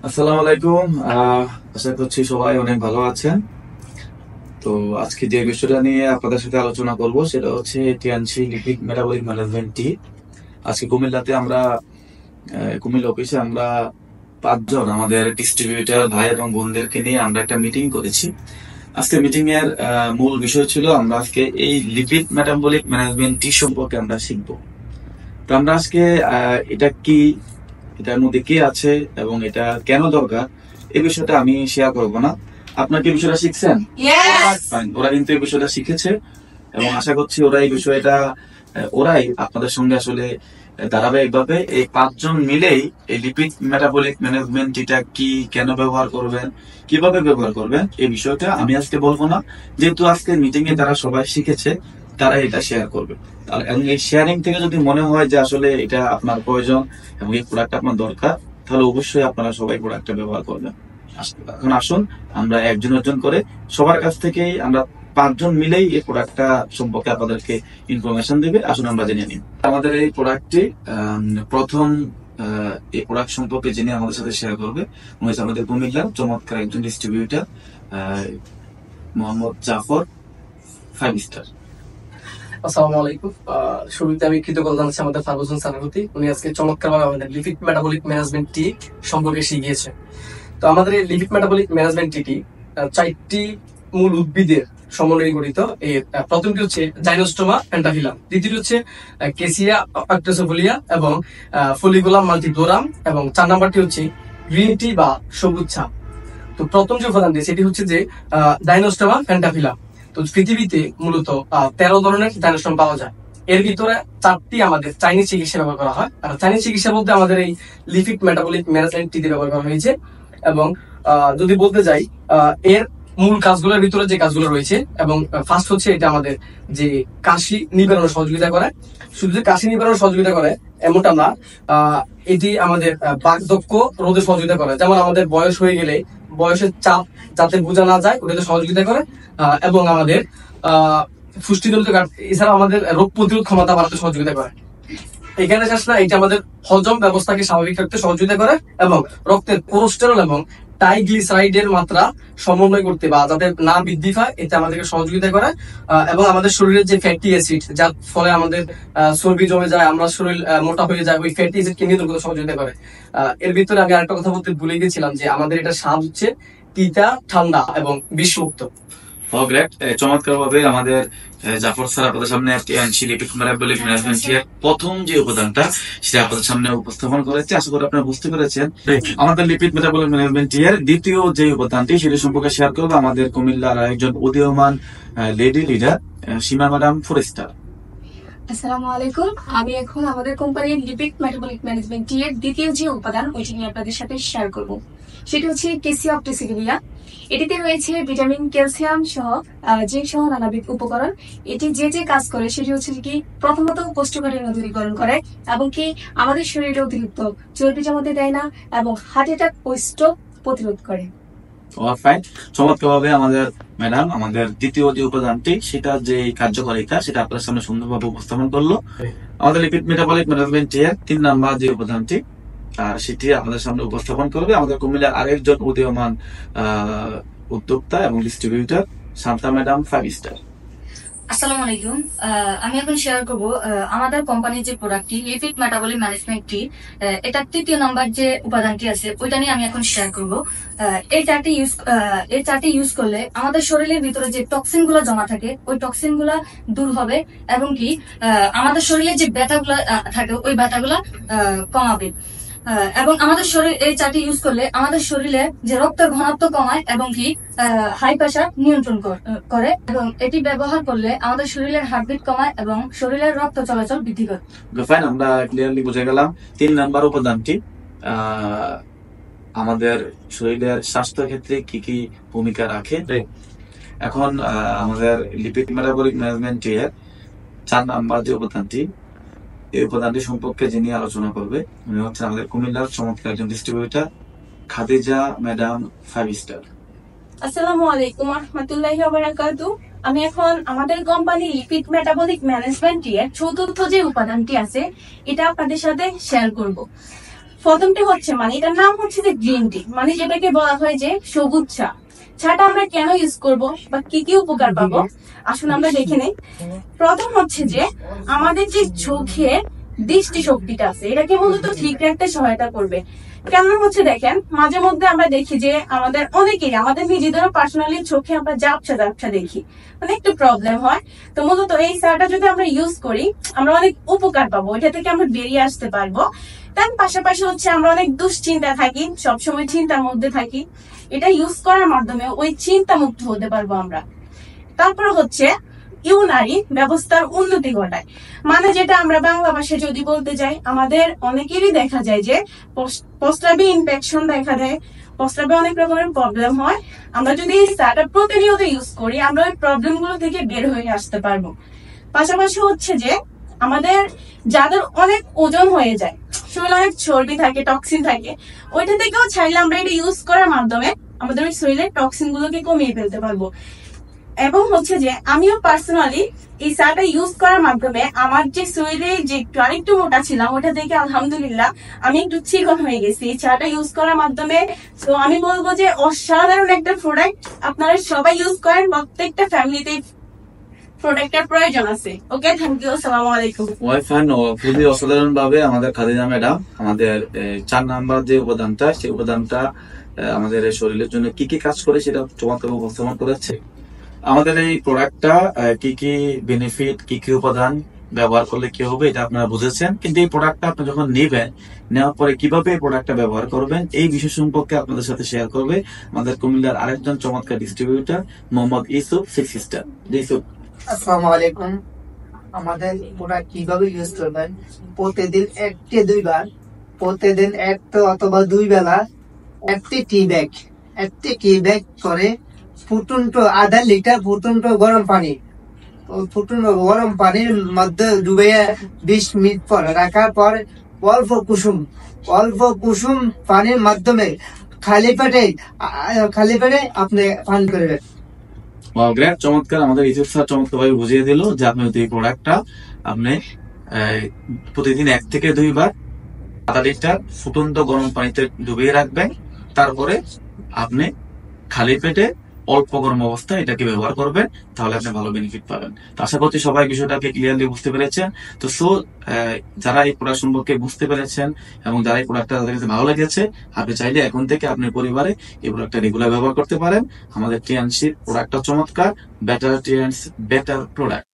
আসসালামু আলাইকুম। আশা করছি সবাই অনেক ভালো আছেন। তো আজকে যে বিষয়টা নিয়ে আপনাদের সাথে আলোচনা করব সেটা হচ্ছে টিএনসি লিপিড মেটাবলিক ম্যানেজমেন্ট টি। আজকে কুমিল্লাতে আমরা কুমিল্লা অফিসে আমরা 5 জন আমাদের ডিস্ট্রিবিউটর ভাই এবং বোনদেরকে নিয়ে আমরা একটা মিটিং করেছি। আজকে মিটিং এর মূল বিষয় ছিল আমরা আজকে এই লিপিড মেটাবলিক ম্যানেজমেন্ট টি সম্পর্কে আমরা শিখবো। তো আমরা আজকে এটা কি, এটার মধ্যে কি আছে এবং এটা কেন দরকার এই বিষয়টা আমি শেয়ার করব না। আপনার কি বিষয়টা শিখছেন? Fine. ওরা কিন্তু এই বিষয়টা শিখেছে এবং আশা করছি ওরা এই বিষয়টা ওরাই আপনাদের সঙ্গে আসলে ধারাবাহিকভাবে এই 5 জন মিলেই এই লিপিড মেটাবলিক ম্যানেজমেন্ট এটা কি, কেন ব্যবহার করবেন, কিভাবে ব্যবহার করবেন এই বিষয়টা আমি আজকে বলবো না, যেহেতু আজকের মিটিং এ তারা সবাই শিখেছে, তারা এটা শেয়ার করবে। এবং এই শেয়ারিং থেকে যদি মনে হয় যে আসলে এটা আপনার প্রয়োজন এবং এই প্রোডাক্ট আপনার দরকার, তাহলে অবশ্যই আপনারা সবাই প্রোডাক্টটা ব্যবহার করবেন। এখন আসুন আমরা একজন একজন করে সবার কাছ থেকেই আমরা 5 জন মিলেই এই প্রোডাক্টটা সম্পর্কে আপনাদেরকে ইনফরমেশন দেবে। আসুন আমরা জেনে নিই আমাদের এই প্রোডাক্টটি। প্রথম এই প্রোডাক্ট সম্পর্কে জেনে আমাদের সাথে শেয়ার করবে আমাদের কুমিল্লার চমৎকার একজন ডিস্ট্রিবিউটর মোহাম্মদ জাফর, 5 স্টার। আসসালামু আলাইকুম। শুরুতে আমি কৃতজ্ঞতা জানাচ্ছি আমাদের ফারুজন স্যারের প্রতি। উনি আজকে চমৎকারভাবে আমাদের লিপিড মেটাবলিক ম্যানেজমেন্ট টি সম্পর্কে শিখিয়েছে। তো আমাদের এই লিপিড মেটাবলিক ম্যানেজমেন্ট টি 4টি মূল উদ্ভিদের সমন্বয়ে গঠিত। এর প্রথমটি হচ্ছে জাইনোস্টোমা পেন্টাফিলাম, দ্বিতীয়টি হচ্ছে কেসিয়া অ্যাক্টোসোফোলিয়া এবং ফলিকুলাম মাল্টিফ্লোরাম, এবং 4 নম্বরটি হচ্ছে গ্রিন টি বা সবুজ চা। তো প্রথম যে উপাদানটি সেটি হচ্ছে যে ডাইনোস্টোমা পেন্টাফিলাম। তো পৃথিবীতে মূলত 13 ধরনের ডাইনোস্টোম পাওয়া যায়। এর ভিতরে 4টি আমাদের চাইনিজ চিকিৎসা ব্যবহার করা হয়। আর চাইনিজ চিকিৎসার মধ্যে আমাদের এই লিপিড মেটাবলিক ম্যানেজমেন্ট টি ব্যবহার করা হয়েছে। এবং যদি বলতে যাই এর মূল কাজগুলোর ভিতরে যে কাজগুলো রয়েছে, এবং ফার্স্ট হচ্ছে এটা আমাদের যে কাশি নিবারণে সহযোগিতা করে। শুধু যে কাশি নিবারণে সহযোগিতা করে এমনটা না, এটি আমাদের বার্ধক্য রোধে সহযোগিতা করে। যেমন আমাদের বয়স হয়ে গেলে বয়সের চাপ যাতে বোঝা না যায় ওটাতে সহযোগিতা করে, এবং আমাদের পুষ্টিজনিত এছাড়া আমাদের রোগ প্রতিরোধ ক্ষমতা বাড়াতে সহযোগিতা করে। এখানে শেষ না, এটা আমাদের হজম ব্যবস্থাকে স্বাভাবিক রাখতে সহযোগিতা করে এবং রক্তের কোলেস্টেরল এবং ট্রাইগ্লিসারাইডের মাত্রা সমন্বয় করতে বা যাতে না বৃদ্ধি পায় এতে আমাদেরকে সহযোগিতা করে। এবং আমাদের শরীরের যে ফ্যাটি অ্যাসিড যার ফলে আমাদের চর্বি জমে যায়, আমরা শরীর মোটা হয়ে যায়, ওই ফ্যাটি অ্যাসিডকে নিয়ন্ত্রণ করতে সহযোগিতা করে। এর ভিতরে আমি আরেকটা কথা বলতে ভুলে গেছিলাম যে আমাদের এটা স্বাদ হচ্ছে তিতা, ঠান্ডা এবং বিষমুক্ত। চমৎকার ভাবে আমাদের জাফর স্যার আপনাদের সামনে লিপিড মেটাবলিক ম্যানেজমেন্ট এর প্রথম যে উপাদানটা সেটা আপনাদের সামনে উপস্থাপন করেছে। আশা করি আপনারা বুঝতে পেরেছেন। আমাদের লিপিড মেটাবলিক ম্যানেজমেন্ট এর দ্বিতীয় যে উপাদানটি সেটা সম্পর্কে শেয়ার করবো আমাদের কুমিল্লার একজন উদীয়মান লেডি লিডার সীমা ম্যাডাম, 4 স্টার। আসসালামু আলাইকুম। আমি এখন আমাদের কোম্পানির লিপিড মেটাবলিক ম্যানেজমেন্ট টি এর দ্বিতীয় যে উপাদান ওইটি নিয়ে আপনাদের সাথে শেয়ার করব। সেটি হচ্ছে কেসিয়া অক্টোসিগোলিয়া। এটিতে রয়েছে ভিটামিন, ক্যালসিয়াম সহ জিঙ্ক সহ নানাবিধ উপকরণ। এটি যে যে কাজ করে সেটি হচ্ছে কি প্রথমত কোষ্ঠকাঠিন্য দূরীকরণ করে এবং কি আমাদের শরীরে অতিরিক্ত চর্বি জমাতে দেয় না এবং হার্ট অ্যাটাক ও স্ট্রোক প্রতিরোধ করে। চমৎকার ভাবে আমাদের ম্যাডাম আমাদের দ্বিতীয় যে উপাদানটি সেটা যে কার্যকারিতা সেটা আপনার সামনে সুন্দরভাবে উপস্থাপন করলো। আমাদের লিপিড মেটাবলিক ম্যানেজমেন্ট এর 3 নাম্বার যে উপাদানটি সেটি আমাদের সামনে উপস্থাপন করবে আমাদের কুমিল্লার আরেকজন উদীয়মান উদ্যোক্তা এবং ডিস্ট্রিবিউটর শান্তা ম্যাডাম, 5 স্টার। আসসালামু আলাইকুম। আমি এখন শেয়ার করব আমাদের কোম্পানির যে প্রোডাক্টটি লিপিড মেটাবলিক ম্যানেজমেন্ট টি, এটা 3য় নাম্বার যে উপাদানটি আছে ওইটা নিয়ে আমি এখন শেয়ার করব। এই চারটি ইউজ করলে আমাদের শরীরের ভিতরে যে টক্সিন গুলো জমা থাকে ওই টক্সিন গুলা দূর হবে এবং কি আমাদের শরীরে যে ব্যথাগুলো থাকে ওই ব্যথাগুলা কমাবে। এবং আমাদের শরীর এই চারটি ইউজ করলে আমাদের শরীরে যে রক্তের ঘনত্ব কমায় এবং কি হাই প্রেসার নিয়ন্ত্রণ করে, এবং এটি ব্যবহার করলে আমাদের শরীরের হার্টবিট কমায় এবং শরীরের রক্ত চলাচল বৃদ্ধি করে। ফাইন, আমরা ক্লিয়ারলি বুঝে গেলাম 3 নাম্বার উপাদানটি আমাদের শরীরের স্বাস্থ্য ক্ষেত্রে কি কি ভূমিকা রাখে। এখন আমাদের লিপিড মেটাবলিক ম্যানেজমেন্ট এর 4 নাম্বার যে উপাদানটি, এই উপাদানটি সম্পর্কে যিনি আলোচনা করবে উনি হচ্ছে আমাদের কুমিল্লার চমৎকার একজন ডিস্ট্রিবিউটর খাদিজা ম্যাডাম, 5 স্টার। আসসালামু আলাইকুম ওয়া রাহমাতুল্লাহি ওয়া বারাকাতুহু। আমি এখন আমাদের কোম্পানি লিপিড মেটাবলিক ম্যানেজমেন্ট এর চতুর্থ যে উপাদানটি আছে এটা আপনাদের সাথে শেয়ার করব। প্রথমটি হচ্ছে মানে এটার নাম হচ্ছে যে গ্রিন টি, মানে যেটাকে বলা হয় যে সবুজ চা। চাটা আমরা কেন ইউজ করব বা কি কি উপকার পাবো আসুন আমরা দেখে নেই। প্রথম হচ্ছে যে আমাদের যে চোখের দৃষ্টি শক্তিটা আছে এটাকে মূলত ঠিক রাখতে সহায়তা করবে। কেমন হচ্ছে দেখেন, মাঝে মধ্যে আমরা দেখি যে আমাদের অনেকেই আমাদের নিজেদেরও পার্সোনালি চোখে আমরা ঝাপসা ঝাপসা দেখি, মানে একটু প্রবলেম হয়। তো মূলত এই চাটা যদি আমরা ইউজ করি আমরা অনেক উপকার পাবো, এটা থেকে আমরা বেরিয়ে আসতে পারবো। তার পাশাপাশি হচ্ছে আমরা অনেক দুশ্চিন্তা থাকি, সবসময় চিন্তার মধ্যে থাকি, এটা ইউজ করার মাধ্যমে ওই চিন্তা মুক্ত হতে পারবো আমরা। তারপর হচ্ছে ইউনারি ব্যবস্থার উন্নতি ঘটায়, মানে যেটা আমরা বাংলা ভাষায় যদি বলতে যাই, আমাদের অনেকেরই দেখা যায় যে প্রস্রাবে ইনফেকশন দেখা দেয়, প্রস্রাবে অনেক রকমের প্রবলেম হয়। আমরা যদি এই চাটা প্রতিনিয়ত ইউজ করি আমরা ওই প্রবলেম গুলো থেকে বের হয়ে আসতে পারবো। পাশাপাশি হচ্ছে যে আমাদের যাদের অনেক ওজন হয়ে যায়, শরীরে অনেক চর্বি থাকে, টক্সিন থাকে, ওইটা থেকেও চাইলে আমরা এটা ইউজ করার মাধ্যমে আমাদের ওই শরীরের টক্সিন গুলোকে কমিয়ে ফেলতে পারবো। এবং হচ্ছে যে আমিও পার্সোনালি এই চাটা ইউজ করার মাধ্যমে আমার যে শরীরে যে একটু আরেকটু মোটা ছিলাম ওটা থেকে আলহামদুলিল্লাহ আমি একটু চিকন হয়ে গেছি এই চাটা ইউজ করার মাধ্যমে। তো আমি বলবো যে অসাধারণ একটা প্রোডাক্ট, আপনারা সবাই ইউজ করেন, প্রত্যেকটা ফ্যামিলিতে প্রোডাক্টের প্রয়োজন আছে। ওকে, থ্যাংক ইউ, আসসালামু আলাইকুম। ওয়াইফান ও খুবই অসাধারণ ভাবে আমাদের খাদিজা ম্যাডাম আমাদের 4 নাম্বার যে উপাদানটা সেই উপাদানটা আমাদের শরীরের জন্য কি কি কাজ করে সেটা চমৎকার উপস্থাপন করেছে। আমাদের এই প্রোডাক্টটা কি কি বেনিফিট, কি কি উপাদান ব্যবহার করলে কি হবে এটা আপনারা বুঝেছেন, কিন্তু এই প্রোডাক্টটা আপনি যখন নেবেন, নেওয়ার পরে কিভাবে এই প্রোডাক্টটা ব্যবহার করবেন এই বিষয় সম্পর্কে আপনাদের সাথে শেয়ার করবে আমাদের কুমিল্লার আরেকজন চমৎকার ডিস্ট্রিবিউটর মোহাম্মদ ইউসুফ, 6 সিস্টার। ইউসুফ, আসসালামু আলাইকুম। আমাদের প্রোডাক্ট কিভাবে ইউজ করবেন, প্রতিদিন 1 থেকে 2 বার, প্রতিদিন 1 অথবা 2 বেলা একটি টি ব্যাগ করে ফুটন্ত আধা লিটার ফুটন্ত গরম পানি, ওই ফুটন্ত গরম পানির মধ্যে ডুবে 20 মিনিট পর রাখার পর অল্প কুসুম পানির মাধ্যমে খালি পেটে আপনি পান করবেন। গ্রেট, চমৎকার। আমাদের ইউসুফ স্যার চমৎকার ভাবে বুঝিয়ে দিল যে আপনি যদি এই প্রোডাক্টটা আপনি প্রতিদিন 1 থেকে 2 বার আধা লিটার ফুটন্ত গরম পানিতে ডুবিয়ে রাখবেন, তারপরে আপনি খালি পেটে অল্প গরম অবস্থায় এটাকে ব্যবহার করবেন, তাহলে আপনি ভালো বেনিফিট পাবেন। তো আশা করছি সবাই বিষয়টাকে ক্লিয়ারলি বুঝতে পেরেছেন। তো যারা এই প্রোডাক্ট সম্পর্কে বুঝতে পেরেছেন এবং যারা এই প্রোডাক্টটা তাদের কাছে ভালো লেগেছে, আপনি চাইলে এখন থেকে আপনার পরিবারে এই প্রোডাক্টটা রেগুলার ব্যবহার করতে পারেন। আমাদের টিএনসির প্রোডাক্টটা চমৎকার, বেটার প্রোডাক্ট।